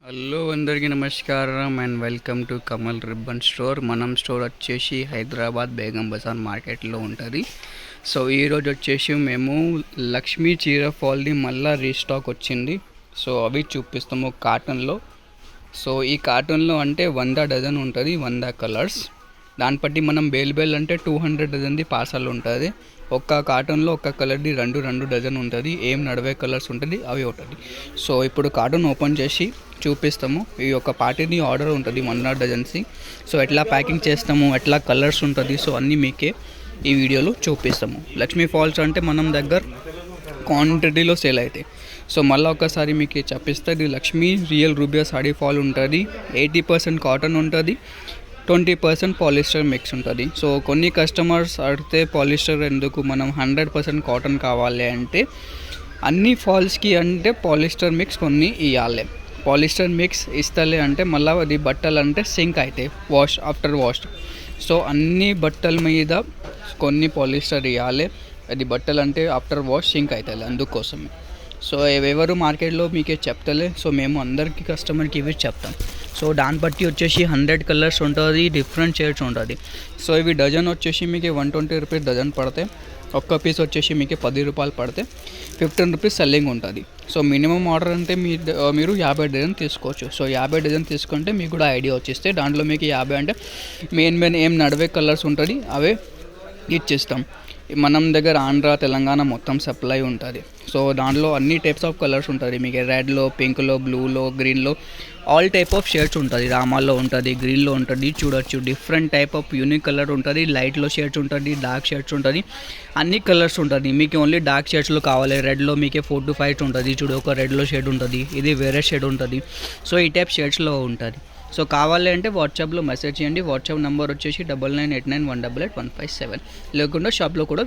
Hello అందరికీ నమస్కారం and welcome to Kamal ribbon store. మనం స్టోర్ వచ్చేసి హైదరాబాద్ బేగం బజార్ మార్కెట్లో ఉంటుంది. సో ఈరోజు వచ్చేసి మేము లక్ష్మీ చీర ఫాల్ది మళ్ళీ రీస్టాక్ వచ్చింది. సో అవి చూపిస్తాము కాటన్లో. సో ఈ కాటన్లో అంటే 100 డజన్ ఉంటుంది, 100 కలర్స్. దాన్ని బట్టి మనం బేల్ అంటే 200 డజన్ది పార్సల్ ఉంటుంది. ఒక్క కాటన్లో ఒక్క కలర్ది రెండు డజన్ ఉంటుంది. ఏం నడవే కలర్స్ ఉంటుంది అవి ఉంటుంది. సో ఇప్పుడు కాటన్ ఓపెన్ చేసి చూపిస్తాము. ఈ యొక్క పార్టీని ఆర్డర్ ఉంటుంది 100 డజన్స్ది. సో ఎట్లా ప్యాకింగ్ చేస్తాము, ఎట్లా కలర్స్ ఉంటుంది, సో అన్నీ మీకే ఈ వీడియోలో చూపిస్తాము. లక్ష్మీ ఫాల్స్ అంటే మనం దగ్గర క్వాంటిటీలో సేల్ అవుతాయి. సో మళ్ళీ ఒకసారి మీకు చెప్పిస్తే ఇది లక్ష్మీ రియల్ రూబియా సాడీ ఫాల్ ఉంటుంది. 80% కాటన్ ఉంటుంది, 20% పాలిస్టర్ మిక్స్ ఉంటుంది. సో కొన్ని కస్టమర్స్ అడిగితే పాలిస్టర్ ఎందుకు, మనం 100% కాటన్ కావాలి అంటే అన్ని ఫాల్స్కి అంటే పాలిస్టర్ మిక్స్ కొన్ని ఇవ్వాలి. పాలిస్టర్ మిక్స్ ఇస్తలే అంటే మళ్ళీ అది బట్టలు అంటే సింక్ అవుతాయి ఆఫ్టర్ వాష్. సో అన్ని బట్టల మీద కొన్ని పాలిస్టర్ ఇవ్వాలి. అది బట్టలు అంటే ఆఫ్టర్ వాష్ సింక్ అవుతాయి, అందుకోసమే. సో ఎవరు మార్కెట్లో మీకే చెప్తలే, సో మేము అందరికీ కస్టమర్కి ఇవి చెప్తాం. సో దాన్ని బట్టి వచ్చేసి 100 కలర్స్ ఉంటుంది, డిఫరెంట్ షేడ్స్ ఉంటుంది. సో ఇవి డజన్ వచ్చేసి మీకు 120 రూపీస్ డజన్ పడతాయి. ఒక్క పీస్ వచ్చేసి మీకు 10 రూపాయలు పడితే 15 రూపీస్ సెల్లింగ్ ఉంటుంది. సో మినిమం ఆర్డర్ అంటే మీరు 50 డజన్ తీసుకోవచ్చు. సో 50 డజన్ తీసుకుంటే మీకు కూడా ఐడియా వచ్చేస్తే దాంట్లో మీకు 50 అంటే మెయిన్ ఏం నడివే కలర్స్ ఉంటుంది అవే ఇచ్చేస్తాం. మనం దగ్గర ఆంధ్ర తెలంగాణ మొత్తం సప్లై ఉంటుంది. సో దాంట్లో అన్ని టైప్స్ ఆఫ్ కలర్స్ ఉంటుంది. మీకు రెడ్లో, పింక్లో, బ్లూలో, గ్రీన్లో ఆల్ టైప్ ఆఫ్ షేడ్స్ ఉంటుంది. రామాల్లో ఉంటుంది, గ్రీన్లో ఉంటుంది. చూడొచ్చు different type of unique colour ఉంటుంది. లైట్లో షేడ్స్ ఉంటుంది, డార్క్ షేడ్స్ ఉంటుంది, అన్ని కలర్స్ ఉంటుంది. మీకు ఓన్లీ డార్క్ షేడ్స్లో కావాలి. రెడ్లో మీకు 4 to 5 ఉంటుంది. చూడు ఒక రెడ్లో షేడ్ ఉంటుంది, ఇది వేరే షేడ్ ఉంటుంది. సో ఈ టైప్ షేడ్స్లో ఉంటుంది. సో కావాలి అంటే వాట్సాప్లో మెసేజ్ చేయండి. వాట్సాప్ నెంబర్ వచ్చేసి 9989188157. లేకుండా షాప్లో కూడా